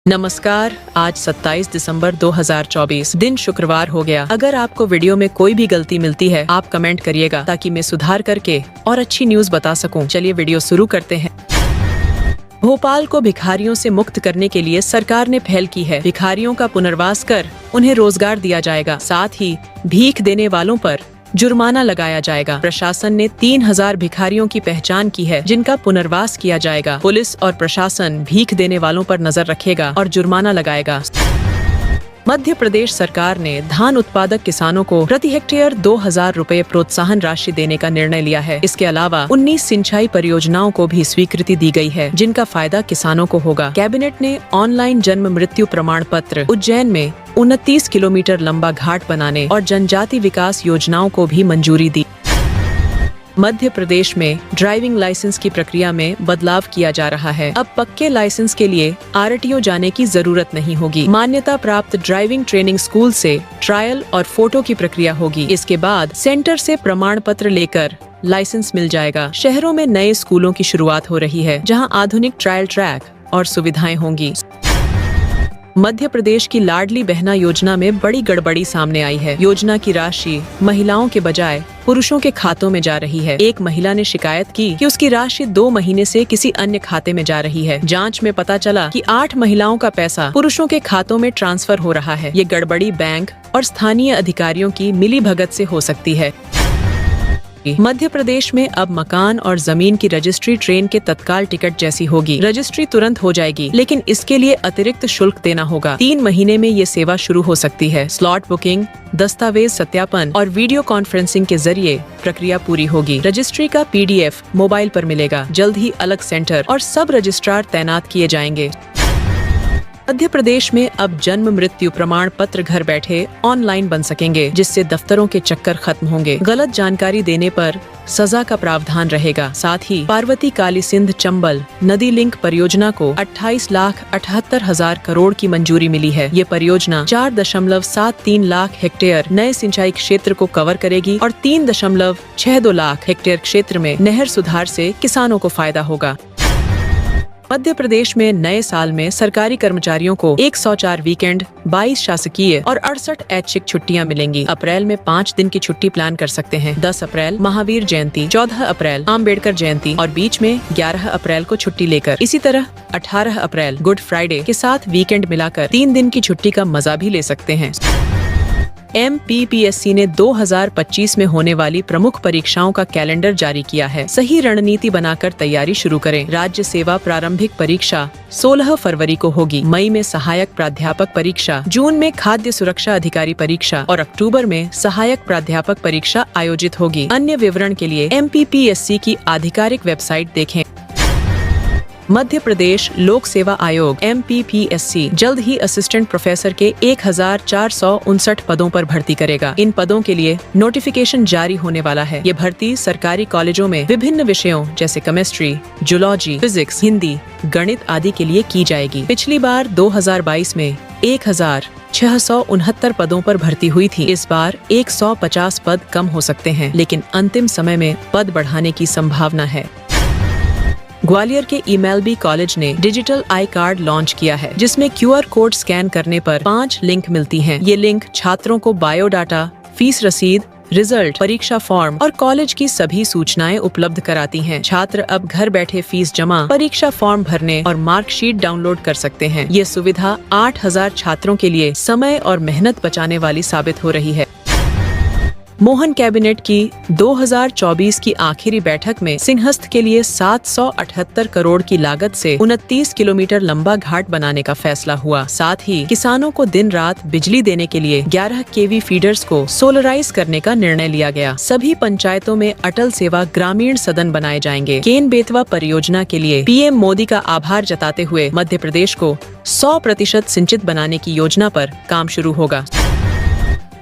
नमस्कार। आज 27 दिसंबर 2024 दिन शुक्रवार हो गया। अगर आपको वीडियो में कोई भी गलती मिलती है आप कमेंट करिएगा ताकि मैं सुधार करके और अच्छी न्यूज बता सकूं। चलिए वीडियो शुरू करते हैं। भोपाल को भिखारियों से मुक्त करने के लिए सरकार ने पहल की है। भिखारियों का पुनर्वास कर उन्हें रोजगार दिया जाएगा। साथ ही भीख देने वालों पर जुर्माना लगाया जाएगा। प्रशासन ने 3000 भिखारियों की पहचान की है जिनका पुनर्वास किया जाएगा। पुलिस और प्रशासन भीख देने वालों पर नजर रखेगा और जुर्माना लगाएगा। मध्य प्रदेश सरकार ने धान उत्पादक किसानों को प्रति हेक्टेयर 2000 रुपए प्रोत्साहन राशि देने का निर्णय लिया है। इसके अलावा 19 सिंचाई परियोजनाओं को भी स्वीकृति दी गई है जिनका फायदा किसानों को होगा। कैबिनेट ने ऑनलाइन जन्म मृत्यु प्रमाण पत्र उज्जैन में 29 किलोमीटर लंबा घाट बनाने और जनजाति विकास योजनाओं को भी मंजूरी दी। मध्य प्रदेश में ड्राइविंग लाइसेंस की प्रक्रिया में बदलाव किया जा रहा है। अब पक्के लाइसेंस के लिए आरटीओ जाने की जरूरत नहीं होगी। मान्यता प्राप्त ड्राइविंग ट्रेनिंग स्कूल से ट्रायल और फोटो की प्रक्रिया होगी। इसके बाद सेंटर से प्रमाण पत्र लेकर लाइसेंस मिल जाएगा। शहरों में नए स्कूलों की शुरुआत हो रही है जहां आधुनिक ट्रायल ट्रैक और सुविधाएं होंगी। मध्य प्रदेश की लाडली बहना योजना में बड़ी गड़बड़ी सामने आई है। योजना की राशि महिलाओं के बजाय पुरुषों के खातों में जा रही है। एक महिला ने शिकायत की कि उसकी राशि 2 महीने से किसी अन्य खाते में जा रही है। जांच में पता चला कि 8 महिलाओं का पैसा पुरुषों के खातों में ट्रांसफर हो रहा है। ये गड़बड़ी बैंक और स्थानीय अधिकारियों की मिलीभगत से हो सकती है। मध्य प्रदेश में अब मकान और जमीन की रजिस्ट्री ट्रेन के तत्काल टिकट जैसी होगी। रजिस्ट्री तुरंत हो जाएगी लेकिन इसके लिए अतिरिक्त शुल्क देना होगा। 3 महीने में ये सेवा शुरू हो सकती है। स्लॉट बुकिंग, दस्तावेज सत्यापन और वीडियो कॉन्फ्रेंसिंग के जरिए प्रक्रिया पूरी होगी। रजिस्ट्री का PDF मोबाइल पर मिलेगा। जल्द ही अलग सेंटर और सब रजिस्ट्रार तैनात किए जाएंगे। मध्य प्रदेश में अब जन्म मृत्यु प्रमाण पत्र घर बैठे ऑनलाइन बन सकेंगे जिससे दफ्तरों के चक्कर खत्म होंगे। गलत जानकारी देने पर सजा का प्रावधान रहेगा। साथ ही पार्वती काली सिंध चंबल नदी लिंक परियोजना को 28,78,000 करोड़ की मंजूरी मिली है। ये परियोजना 4.73 लाख हेक्टेयर नए सिंचाई क्षेत्र को कवर करेगी और 3.62 लाख हेक्टेयर क्षेत्र में नहर सुधार से किसानों को फायदा होगा। मध्य प्रदेश में नए साल में सरकारी कर्मचारियों को 104 वीकेंड, 22 शासकीय और 68 ऐच्छिक छुट्टियां मिलेंगी। अप्रैल में 5 दिन की छुट्टी प्लान कर सकते हैं। 10 अप्रैल महावीर जयंती, 14 अप्रैल अम्बेडकर जयंती और बीच में 11 अप्रैल को छुट्टी लेकर। इसी तरह 18 अप्रैल गुड फ्राइडे के साथ वीकेंड मिलाकर 3 दिन की छुट्टी का मजा भी ले सकते हैं। MPPSC ने 2025 में होने वाली प्रमुख परीक्षाओं का कैलेंडर जारी किया है। सही रणनीति बनाकर तैयारी शुरू करें। राज्य सेवा प्रारंभिक परीक्षा 16 फरवरी को होगी। मई में सहायक प्राध्यापक परीक्षा, जून में खाद्य सुरक्षा अधिकारी परीक्षा और अक्टूबर में सहायक प्राध्यापक परीक्षा आयोजित होगी। अन्य विवरण के लिए MPPSC की आधिकारिक वेबसाइट देखें। मध्य प्रदेश लोक सेवा आयोग MPPSC जल्द ही असिस्टेंट प्रोफेसर के 1459 पदों पर भर्ती करेगा। इन पदों के लिए नोटिफिकेशन जारी होने वाला है। ये भर्ती सरकारी कॉलेजों में विभिन्न विषयों जैसे केमिस्ट्री, जूलॉजी, फिजिक्स, हिंदी, गणित आदि के लिए की जाएगी। पिछली बार 2022 में 1669 पदों पर भर्ती हुई थी। इस बार 150 पद कम हो सकते हैं लेकिन अंतिम समय में पद बढ़ाने की संभावना है। ग्वालियर के EMLB कॉलेज ने डिजिटल आई कार्ड लॉन्च किया है जिसमें QR कोड स्कैन करने पर 5 लिंक मिलती हैं। ये लिंक छात्रों को बायोडाटा, फीस रसीद, रिजल्ट, परीक्षा फॉर्म और कॉलेज की सभी सूचनाएं उपलब्ध कराती हैं। छात्र अब घर बैठे फीस जमा, परीक्षा फॉर्म भरने और मार्कशीट डाउनलोड कर सकते हैं। ये सुविधा 8000 छात्रों के लिए समय और मेहनत बचाने वाली साबित हो रही है। मोहन कैबिनेट की 2024 की आखिरी बैठक में सिंहस्थ के लिए 778 करोड़ की लागत से 29 किलोमीटर लंबा घाट बनाने का फैसला हुआ। साथ ही किसानों को दिन रात बिजली देने के लिए 11 kV फीडर्स को सोलराइज करने का निर्णय लिया गया। सभी पंचायतों में अटल सेवा ग्रामीण सदन बनाए जाएंगे। केन बेतवा परियोजना के लिए PM मोदी का आभार जताते हुए मध्य प्रदेश को 100% सिंचित बनाने की योजना पर काम शुरू होगा।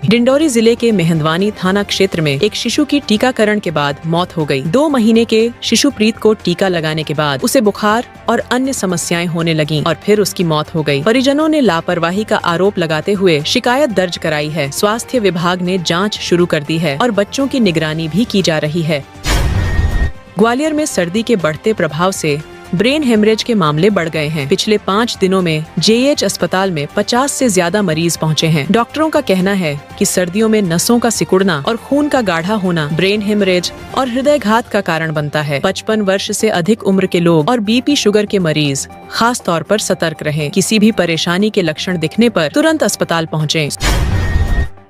डिंडौरी जिले के मेहंदवानी थाना क्षेत्र में एक शिशु की टीकाकरण के बाद मौत हो गई। 2 महीने के शिशुप्रीत को टीका लगाने के बाद उसे बुखार और अन्य समस्याएं होने लगीं और फिर उसकी मौत हो गई। परिजनों ने लापरवाही का आरोप लगाते हुए शिकायत दर्ज कराई है। स्वास्थ्य विभाग ने जांच शुरू कर दी है और बच्चों की निगरानी भी की जा रही है। ग्वालियर में सर्दी के बढ़ते प्रभाव से ब्रेन हेमरेज के मामले बढ़ गए हैं। पिछले 5 दिनों में JH अस्पताल में 50 से ज्यादा मरीज पहुँचे हैं। डॉक्टरों का कहना है कि सर्दियों में नसों का सिकुड़ना और खून का गाढ़ा होना ब्रेन हेमरेज और हृदयघात का कारण बनता है। 55 वर्ष से अधिक उम्र के लोग और BP शुगर के मरीज खास तौर पर सतर्क रहें। किसी भी परेशानी के लक्षण दिखने पर तुरंत अस्पताल पहुँचें।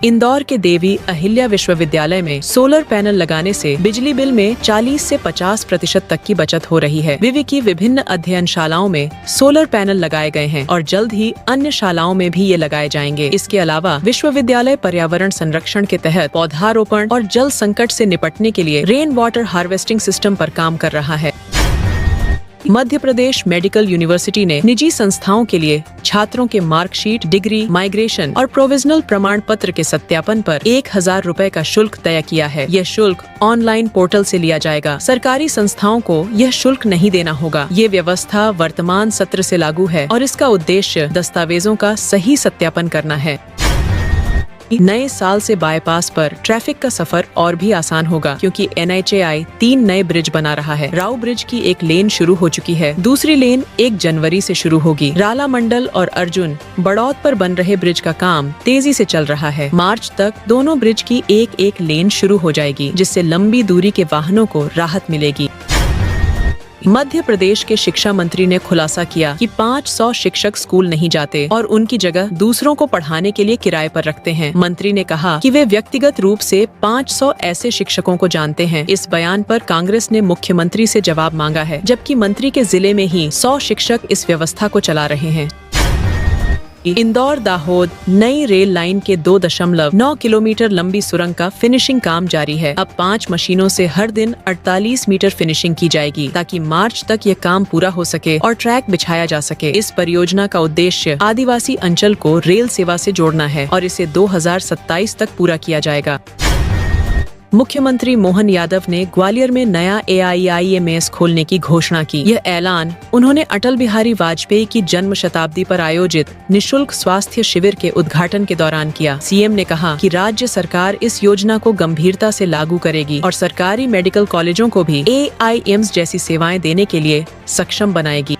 इंदौर के देवी अहिल्या विश्वविद्यालय में सोलर पैनल लगाने से बिजली बिल में 40 से 50% तक की बचत हो रही है। विवि की विभिन्न अध्ययनशालाओं में सोलर पैनल लगाए गए हैं और जल्द ही अन्य शालाओं में भी ये लगाए जाएंगे। इसके अलावा विश्वविद्यालय पर्यावरण संरक्षण के तहत पौधारोपण और जल संकट से निपटने के लिए रेन वाटर हार्वेस्टिंग सिस्टम पर काम कर रहा है। मध्य प्रदेश मेडिकल यूनिवर्सिटी ने निजी संस्थाओं के लिए छात्रों के मार्कशीट, डिग्री, माइग्रेशन और प्रोविजनल प्रमाण पत्र के सत्यापन पर 1000 रुपए का शुल्क तय किया है। यह शुल्क ऑनलाइन पोर्टल से लिया जाएगा। सरकारी संस्थाओं को यह शुल्क नहीं देना होगा। ये व्यवस्था वर्तमान सत्र से लागू है और इसका उद्देश्य दस्तावेजों का सही सत्यापन करना है। नए साल से बाईपास पर ट्रैफिक का सफर और भी आसान होगा क्योंकि NHAI 3 नए ब्रिज बना रहा है। राव ब्रिज की एक लेन शुरू हो चुकी है। दूसरी लेन 1 जनवरी से शुरू होगी। राला मंडल और अर्जुन बड़ौद पर बन रहे ब्रिज का काम तेजी से चल रहा है। मार्च तक दोनों ब्रिज की एक लेन शुरू हो जाएगी, जिससे लंबी दूरी के वाहनों को राहत मिलेगी। मध्य प्रदेश के शिक्षा मंत्री ने खुलासा किया कि 500 शिक्षक स्कूल नहीं जाते और उनकी जगह दूसरों को पढ़ाने के लिए किराए पर रखते हैं। मंत्री ने कहा कि वे व्यक्तिगत रूप से 500 ऐसे शिक्षकों को जानते हैं। इस बयान पर कांग्रेस ने मुख्यमंत्री से जवाब मांगा है, जबकि मंत्री के जिले में ही 100 शिक्षक इस व्यवस्था को चला रहे हैं। इंदौर दाहोद नई रेल लाइन के 2.9 किलोमीटर लंबी सुरंग का फिनिशिंग काम जारी है। अब 5 मशीनों से हर दिन 48 मीटर फिनिशिंग की जाएगी ताकि मार्च तक ये काम पूरा हो सके और ट्रैक बिछाया जा सके। इस परियोजना का उद्देश्य आदिवासी अंचल को रेल सेवा से जोड़ना है और इसे 2027 तक पूरा किया जाएगा। मुख्यमंत्री मोहन यादव ने ग्वालियर में नया AIIMS खोलने की घोषणा की। यह ऐलान उन्होंने अटल बिहारी वाजपेयी की जन्म शताब्दी पर आयोजित निशुल्क स्वास्थ्य शिविर के उद्घाटन के दौरान किया। CM ने कहा कि राज्य सरकार इस योजना को गंभीरता से लागू करेगी और सरकारी मेडिकल कॉलेजों को भी AIIMS जैसी सेवाएं देने के लिए सक्षम बनाएगी।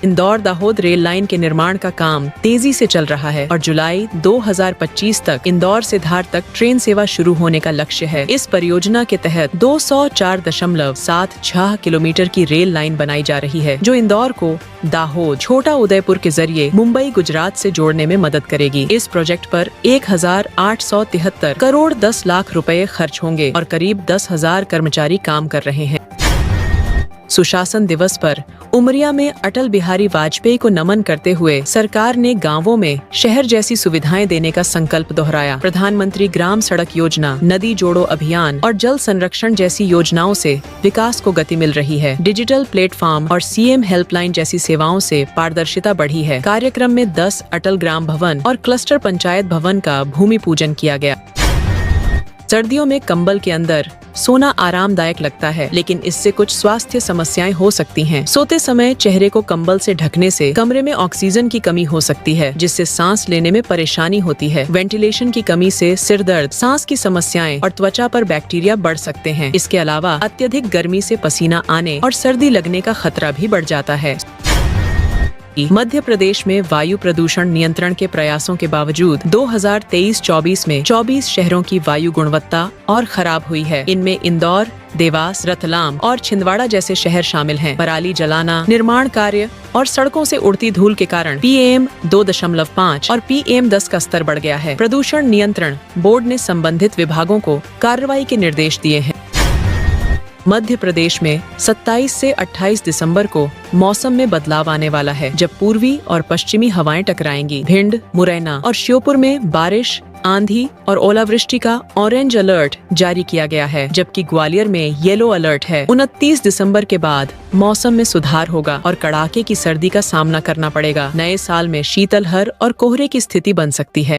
इंदौर दाहोद रेल लाइन के निर्माण का काम तेजी से चल रहा है और जुलाई 2025 तक इंदौर से धार तक ट्रेन सेवा शुरू होने का लक्ष्य है। इस परियोजना के तहत 204.76 किलोमीटर की रेल लाइन बनाई जा रही है, जो इंदौर को दाहोद, छोटा उदयपुर के जरिए मुंबई, गुजरात से जोड़ने में मदद करेगी। इस प्रोजेक्ट पर 1873 करोड़ 10 लाख रुपए खर्च होंगे और करीब 10,000 कर्मचारी काम कर रहे हैं। सुशासन दिवस पर उमरिया में अटल बिहारी वाजपेयी को नमन करते हुए सरकार ने गांवों में शहर जैसी सुविधाएं देने का संकल्प दोहराया। प्रधानमंत्री ग्राम सड़क योजना, नदी जोड़ो अभियान और जल संरक्षण जैसी योजनाओं से विकास को गति मिल रही है। डिजिटल प्लेटफॉर्म और CM हेल्पलाइन जैसी सेवाओं से पारदर्शिता बढ़ी है। कार्यक्रम में 10 अटल ग्राम भवन और क्लस्टर पंचायत भवन का भूमि पूजन किया गया। सर्दियों में कंबल के अंदर सोना आरामदायक लगता है, लेकिन इससे कुछ स्वास्थ्य समस्याएं हो सकती हैं। सोते समय चेहरे को कंबल से ढकने से कमरे में ऑक्सीजन की कमी हो सकती है, जिससे सांस लेने में परेशानी होती है। वेंटिलेशन की कमी से सिर दर्द, सांस की समस्याएं और त्वचा पर बैक्टीरिया बढ़ सकते हैं। इसके अलावा अत्यधिक गर्मी से पसीना आने और सर्दी लगने का खतरा भी बढ़ जाता है। मध्य प्रदेश में वायु प्रदूषण नियंत्रण के प्रयासों के बावजूद 2023-24 में 24 शहरों की वायु गुणवत्ता और खराब हुई है। इनमें इंदौर, देवास, रतलाम और छिंदवाड़ा जैसे शहर शामिल हैं। पराली जलाना, निर्माण कार्य और सड़कों से उड़ती धूल के कारण PM 2.5 और PM 10 का स्तर बढ़ गया है। प्रदूषण नियंत्रण बोर्ड ने संबंधित विभागों को कार्रवाई के निर्देश दिए हैं। मध्य प्रदेश में 27 से 28 दिसंबर को मौसम में बदलाव आने वाला है, जब पूर्वी और पश्चिमी हवाएं टकराएंगी। भिंड, मुरैना और श्योपुर में बारिश, आंधी और ओलावृष्टि का ऑरेंज अलर्ट जारी किया गया है, जबकि ग्वालियर में येलो अलर्ट है। 29 दिसंबर के बाद मौसम में सुधार होगा और कड़ाके की सर्दी का सामना करना पड़ेगा। नए साल में शीतलहर और कोहरे की स्थिति बन सकती है।